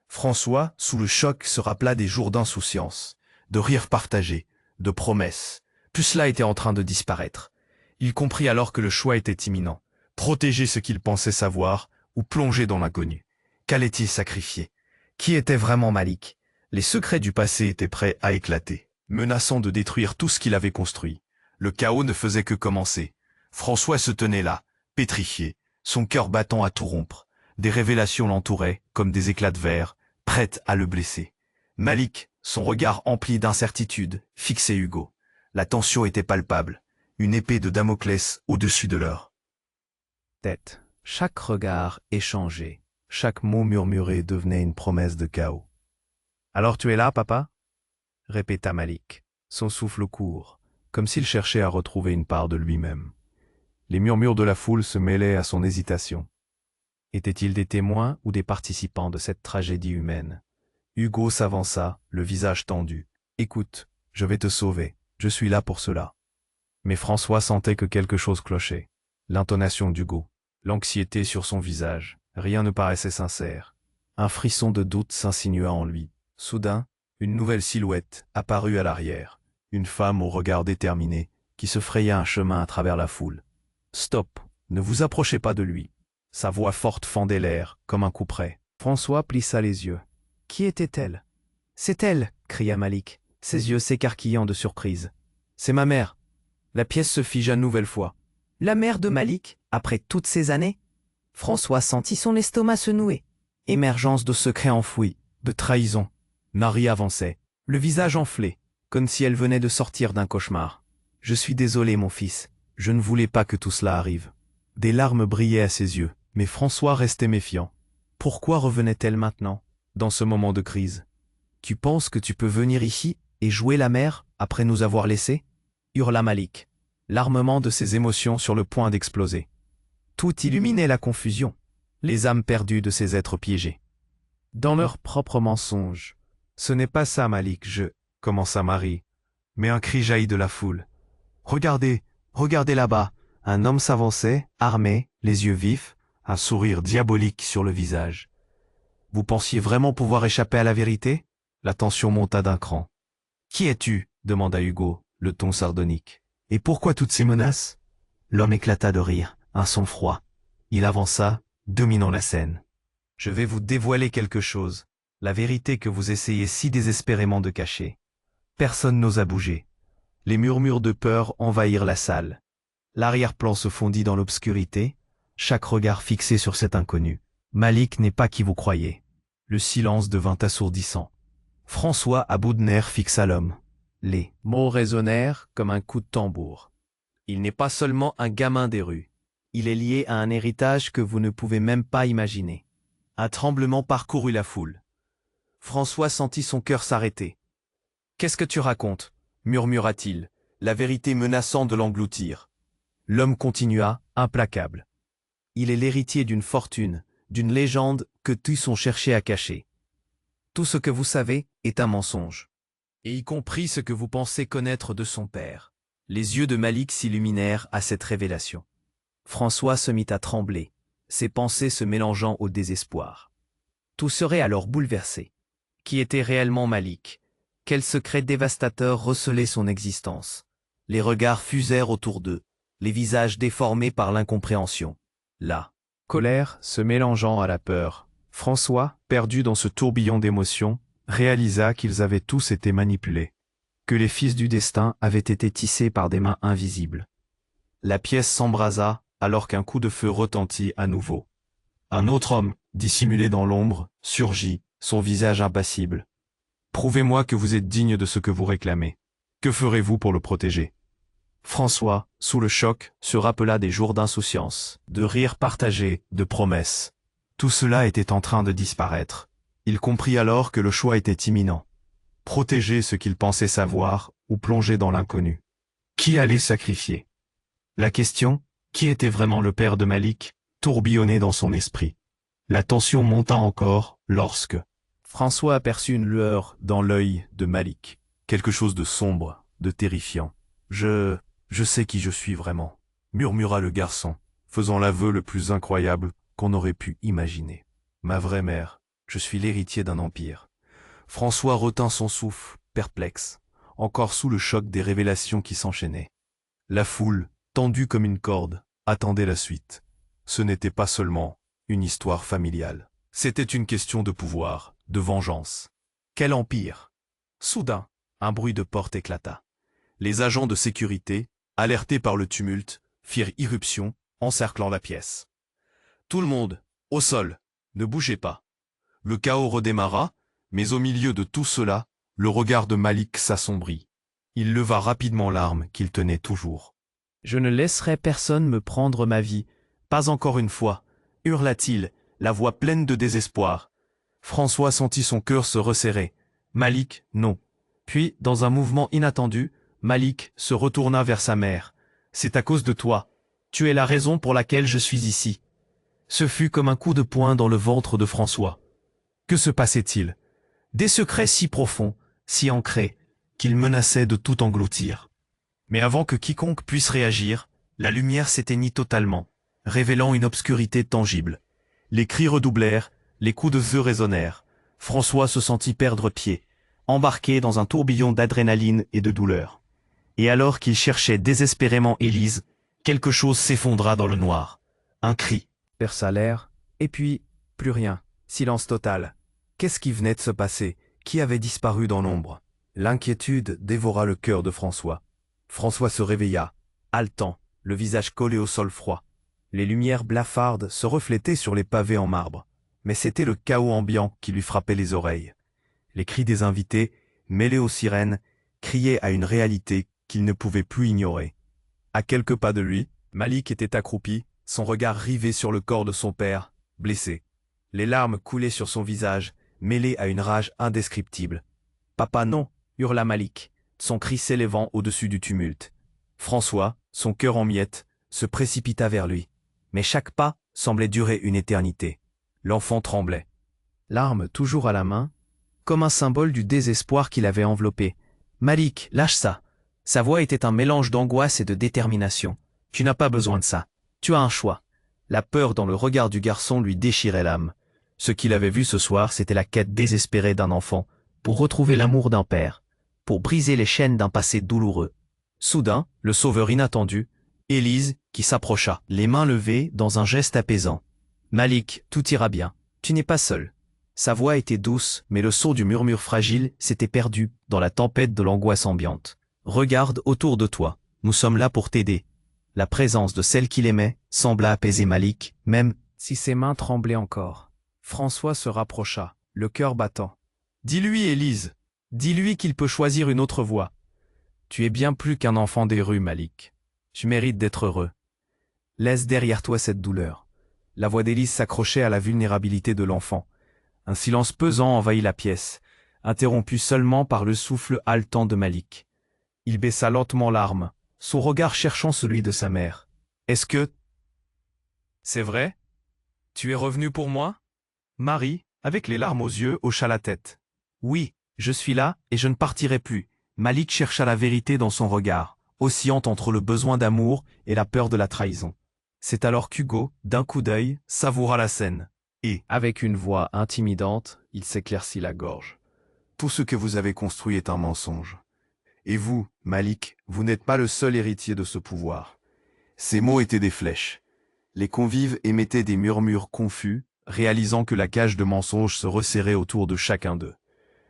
François, sous le choc, se rappela des jours d'insouciance, de rires partagés, de promesses. Tout cela était en train de disparaître. Il comprit alors que le choix était imminent. Protéger ce qu'il pensait savoir ou plonger dans l'inconnu. Qu'allait-il sacrifier? Qui était vraiment Malik? Les secrets du passé étaient prêts à éclater, menaçant de détruire tout ce qu'il avait construit. Le chaos ne faisait que commencer. François se tenait là, pétrifié, son cœur battant à tout rompre. Des révélations l'entouraient, comme des éclats de verre, prêtes à le blesser. Malik, son regard empli d'incertitude, fixait Hugo. La tension était palpable, une épée de Damoclès au-dessus de leur tête. Chaque regard échangé, chaque mot murmuré devenait une promesse de chaos. « Alors tu es là, papa » répéta Malik, son souffle court, comme s'il cherchait à retrouver une part de lui-même. Les murmures de la foule se mêlaient à son hésitation. Étaient-ils des témoins ou des participants de cette tragédie humaine? Hugo s'avança, le visage tendu. « Écoute, je vais te sauver, je suis là pour cela. » Mais François sentait que quelque chose clochait. L'intonation d'Hugo, l'anxiété sur son visage, rien ne paraissait sincère. Un frisson de doute s'insinua en lui. Soudain, une nouvelle silhouette apparut à l'arrière, une femme au regard déterminé, qui se fraya un chemin à travers la foule. « Stop, ne vous approchez pas de lui. » Sa voix forte fendait l'air, comme un couperet. François plissa les yeux. Qui était-elle? « C'est elle !» cria Malik, ses yeux s'écarquillant de surprise. « C'est ma mère. » La pièce se figea une nouvelle fois. La mère de Malik, après toutes ces années? François sentit son estomac se nouer. Émergence de secrets enfouis, de trahison. Marie avançait, le visage enflé, comme si elle venait de sortir d'un cauchemar. « Je suis désolé, mon fils, je ne voulais pas que tout cela arrive. » Des larmes brillaient à ses yeux, mais François restait méfiant. Pourquoi revenait-elle maintenant, dans ce moment de crise? « Tu penses que tu peux venir ici et jouer la mère après nous avoir laissés ?» hurla Malik, l'armement de ses émotions sur le point d'exploser. Tout illuminait la confusion, les âmes perdues de ces êtres piégés. Dans leurs propres mensonges. « Ce n'est pas ça, Malik, commença Marie, mais un cri jaillit de la foule. « Regardez, regardez là-bas. Un homme s'avançait, armé, les yeux vifs, un sourire diabolique sur le visage. Vous pensiez vraiment pouvoir échapper à la vérité? La tension monta d'un cran. Qui es-tu? Demanda Hugo, le ton sardonique. Et pourquoi toutes ces menaces? L'homme éclata de rire, un sang-froid. Il avança, dominant la scène. Je vais vous dévoiler quelque chose, la vérité que vous essayez si désespérément de cacher. Personne n'osa bouger. Les murmures de peur envahirent la salle. L'arrière-plan se fondit dans l'obscurité, chaque regard fixé sur cet inconnu. Malik n'est pas qui vous croyez. Le silence devint assourdissant. François, à bout de nerfs, fixa l'homme. Les mots résonnèrent comme un coup de tambour. Il n'est pas seulement un gamin des rues. Il est lié à un héritage que vous ne pouvez même pas imaginer. Un tremblement parcourut la foule. François sentit son cœur s'arrêter. « Qu'est-ce que tu racontes » murmura-t-il, la vérité menaçant de l'engloutir. L'homme continua, implacable. Il est l'héritier d'une fortune, d'une légende que tous ont cherché à cacher. Tout ce que vous savez est un mensonge. Et y compris ce que vous pensez connaître de son père. Les yeux de Malik s'illuminèrent à cette révélation. François se mit à trembler, ses pensées se mélangeant au désespoir. Tout serait alors bouleversé. Qui était réellement Malik? Quel secret dévastateur recelait son existence? Les regards fusèrent autour d'eux, les visages déformés par l'incompréhension. La colère se mélangeant à la peur, François, perdu dans ce tourbillon d'émotions, réalisa qu'ils avaient tous été manipulés, que les fils du destin avaient été tissés par des mains invisibles. La pièce s'embrasa alors qu'un coup de feu retentit à nouveau. Un autre homme, dissimulé dans l'ombre, surgit, son visage impassible. « Prouvez-moi que vous êtes digne de ce que vous réclamez. Que ferez-vous pour le protéger ?» François, sous le choc, se rappela des jours d'insouciance, de rires partagés, de promesses. Tout cela était en train de disparaître. Il comprit alors que le choix était imminent. Protéger ce qu'il pensait savoir ou plonger dans l'inconnu. Qui allait sacrifier? La question, qui était vraiment le père de Malik, tourbillonnait dans son esprit. La tension monta encore lorsque François aperçut une lueur dans l'œil de Malik. Quelque chose de sombre, de terrifiant. Je sais qui je suis vraiment, murmura le garçon, faisant l'aveu le plus incroyable qu'on aurait pu imaginer. Ma vraie mère, je suis l'héritier d'un empire. François retint son souffle, perplexe, encore sous le choc des révélations qui s'enchaînaient. La foule, tendue comme une corde, attendait la suite. Ce n'était pas seulement une histoire familiale. C'était une question de pouvoir, de vengeance. Quel empire? Soudain, un bruit de porte éclata. Les agents de sécurité, alertés par le tumulte, firent irruption, encerclant la pièce. Tout le monde, au sol, ne bougez pas. Le chaos redémarra, mais au milieu de tout cela, le regard de Malik s'assombrit. Il leva rapidement l'arme qu'il tenait toujours. « Je ne laisserai personne me prendre ma vie, pas encore une fois », hurla-t-il, la voix pleine de désespoir. François sentit son cœur se resserrer. Malik, non. Puis, dans un mouvement inattendu, Malik se retourna vers sa mère. « C'est à cause de toi. Tu es la raison pour laquelle je suis ici. » Ce fut comme un coup de poing dans le ventre de François. Que se passait-il? Des secrets si profonds, si ancrés, qu'ils menaçaient de tout engloutir. Mais avant que quiconque puisse réagir, la lumière s'éteignit totalement, révélant une obscurité tangible. Les cris redoublèrent, les coups de feu résonnèrent. François se sentit perdre pied, embarqué dans un tourbillon d'adrénaline et de douleur. Et alors qu'il cherchait désespérément Élise, quelque chose s'effondra dans le noir. Un cri perça l'air, et puis, plus rien, silence total. Qu'est-ce qui venait de se passer? Qui avait disparu dans l'ombre? L'inquiétude dévora le cœur de François. François se réveilla, haletant, le visage collé au sol froid. Les lumières blafardes se reflétaient sur les pavés en marbre, mais c'était le chaos ambiant qui lui frappait les oreilles. Les cris des invités, mêlés aux sirènes, criaient à une réalité qu'il ne pouvait plus ignorer. À quelques pas de lui, Malik était accroupi, son regard rivé sur le corps de son père, blessé. Les larmes coulaient sur son visage, mêlées à une rage indescriptible. « Papa, non !» hurla Malik, son cri s'élevant au-dessus du tumulte. François, son cœur en miettes, se précipita vers lui. Mais chaque pas semblait durer une éternité. L'enfant tremblait. L'arme toujours à la main, comme un symbole du désespoir qui l'avait enveloppé. « Malik, lâche ça! Sa voix était un mélange d'angoisse et de détermination. Tu n'as pas besoin de ça. Tu as un choix. La peur dans le regard du garçon lui déchirait l'âme. Ce qu'il avait vu ce soir, c'était la quête désespérée d'un enfant, pour retrouver l'amour d'un père, pour briser les chaînes d'un passé douloureux. Soudain, le sauveur inattendu, Élise, qui s'approcha, les mains levées dans un geste apaisant. « Malik, tout ira bien. Tu n'es pas seul. » Sa voix était douce, mais le son du murmure fragile s'était perdu dans la tempête de l'angoisse ambiante. « Regarde autour de toi. Nous sommes là pour t'aider. » La présence de celle qu'il aimait sembla apaiser Malik, même si ses mains tremblaient encore. François se rapprocha, le cœur battant. « Dis-lui, Élise. Dis-lui qu'il peut choisir une autre voie. Tu es bien plus qu'un enfant des rues, Malik. Tu mérites d'être heureux. Laisse derrière toi cette douleur. » La voix d'Élise s'accrochait à la vulnérabilité de l'enfant. Un silence pesant envahit la pièce, interrompu seulement par le souffle haletant de Malik. Il baissa lentement l'arme, son regard cherchant celui de sa mère. « Est-ce que... c'est vrai? Tu es revenu pour moi ?» Marie, avec les larmes aux yeux, hocha la tête. « Oui, je suis là et je ne partirai plus. » Malik chercha la vérité dans son regard, oscillant entre le besoin d'amour et la peur de la trahison. C'est alors qu'Hugo, d'un coup d'œil, savoura la scène. Et, avec une voix intimidante, il s'éclaircit la gorge. « Tout ce que vous avez construit est un mensonge. Et vous, Malik, vous n'êtes pas le seul héritier de ce pouvoir. » Ces mots étaient des flèches. Les convives émettaient des murmures confus, réalisant que la cage de mensonges se resserrait autour de chacun d'eux.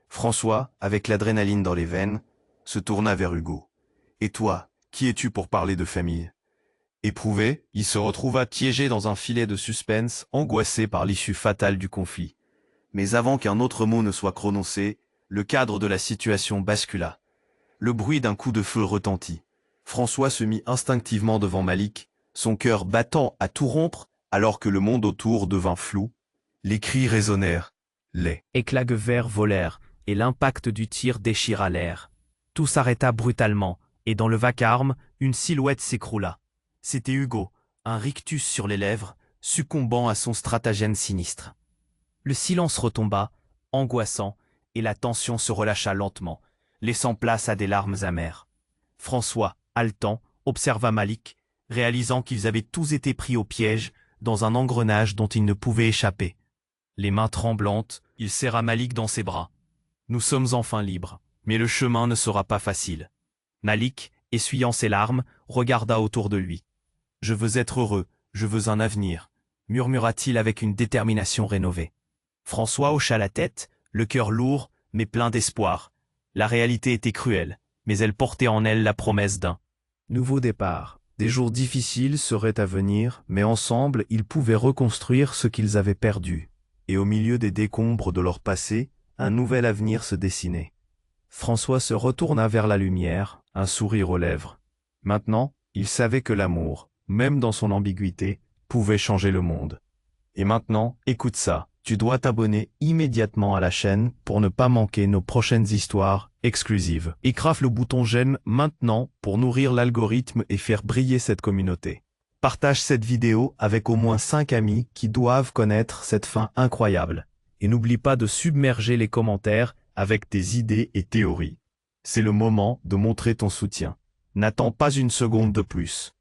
François, avec l'adrénaline dans les veines, se tourna vers Hugo. « Et toi, qui es-tu pour parler de famille ?» Éprouvé, il se retrouva piégé dans un filet de suspense, angoissé par l'issue fatale du conflit. Mais avant qu'un autre mot ne soit prononcé, le cadre de la situation bascula. Le bruit d'un coup de feu retentit. François se mit instinctivement devant Malik, son cœur battant à tout rompre alors que le monde autour devint flou. Les cris résonnèrent. Les éclats de verre volèrent, et l'impact du tir déchira l'air. Tout s'arrêta brutalement, et dans le vacarme, une silhouette s'écroula. C'était Hugo, un rictus sur les lèvres, succombant à son stratagème sinistre. Le silence retomba, angoissant, et la tension se relâcha lentement, laissant place à des larmes amères. François, haletant, observa Malik, réalisant qu'ils avaient tous été pris au piège, dans un engrenage dont ils ne pouvaient échapper. Les mains tremblantes, il serra Malik dans ses bras. « Nous sommes enfin libres, mais le chemin ne sera pas facile. » Malik, essuyant ses larmes, regarda autour de lui. « Je veux être heureux, je veux un avenir », murmura-t-il avec une détermination rénovée. François hocha la tête, le cœur lourd, mais plein d'espoir. La réalité était cruelle, mais elle portait en elle la promesse d'un nouveau départ. Des jours difficiles seraient à venir, mais ensemble ils pouvaient reconstruire ce qu'ils avaient perdu. Et au milieu des décombres de leur passé, un nouvel avenir se dessinait. François se retourna vers la lumière, un sourire aux lèvres. Maintenant, il savait que l'amour, même dans son ambiguïté, pouvait changer le monde. Et maintenant, écoute ça, tu dois t'abonner immédiatement à la chaîne pour ne pas manquer nos prochaines histoires exclusives. Écrase le bouton j'aime maintenant pour nourrir l'algorithme et faire briller cette communauté. Partage cette vidéo avec au moins 5 amis qui doivent connaître cette fin incroyable. Et n'oublie pas de submerger les commentaires avec tes idées et théories. C'est le moment de montrer ton soutien. N'attends pas une seconde de plus.